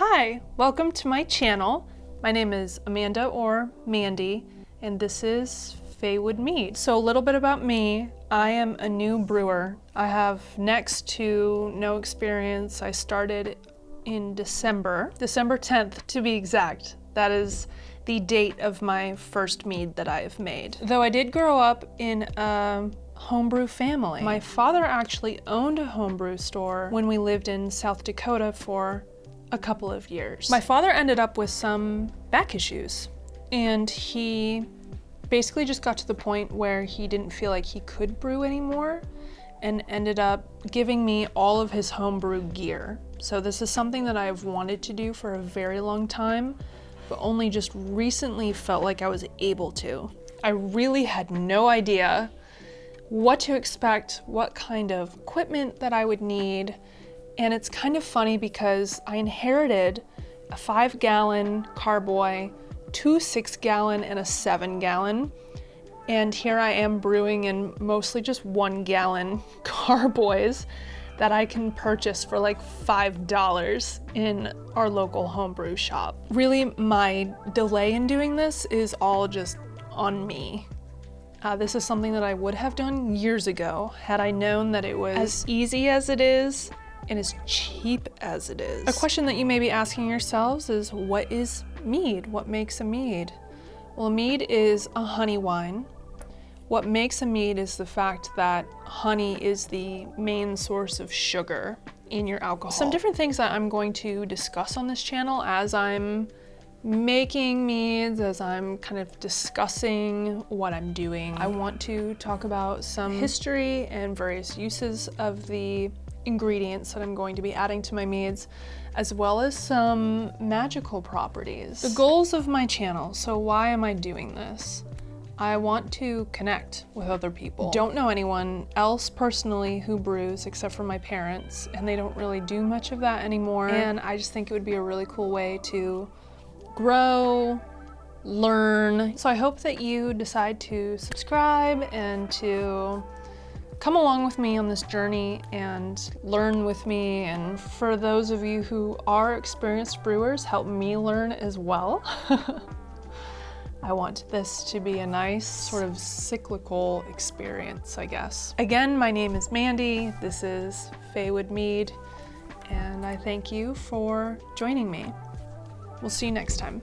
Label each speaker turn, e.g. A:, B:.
A: Hi, welcome to my channel. My name is Amanda or Mandy, and this is Faewood Mead. So a little bit about me. I am a new brewer. I have next to no experience. I started in December 10th to be exact. That is the date of my first mead that I have made. Though I did grow up in a homebrew family. My father actually owned a homebrew store when we lived in South Dakota for a couple of years. My father ended up with some back issues, and he basically just got to the point where he didn't feel like he could brew anymore and ended up giving me all of his homebrew gear. So this is something that I've wanted to do for a very long time, but only just recently felt like I was able to. I really had no idea what to expect, what kind of equipment that I would need. And it's kind of funny because I inherited a 5-gallon carboy, 2 6-gallon, and a 7-gallon. And here I am brewing in mostly just 1-gallon carboys that I can purchase for like $5 in our local homebrew shop. Really, my delay in doing this is all just on me. This is something that I would have done years ago had I known that it was as easy as it is and as cheap as it is. A question that you may be asking yourselves is, what is mead? What makes a mead? Well, a mead is a honey wine. What makes a mead is the fact that honey is the main source of sugar in your alcohol. Some different things that I'm going to discuss on this channel as I'm making meads, as I'm kind of discussing what I'm doing. I want to talk about some history and various uses of the ingredients that I'm going to be adding to my meads, as well as some magical properties. The goals of my channel. So why am I doing this? I want to connect with other people. Don't know anyone else personally who brews except for my parents, and they don't really do much of that anymore. And I just think it would be a really cool way to grow, learn. So I hope that you decide to subscribe and to come along with me on this journey and learn with me. And for those of you who are experienced brewers, help me learn as well. I want this to be a nice sort of cyclical experience, I guess. Again, my name is Mandy. This is Faewood Mead, and I thank you for joining me. We'll see you next time.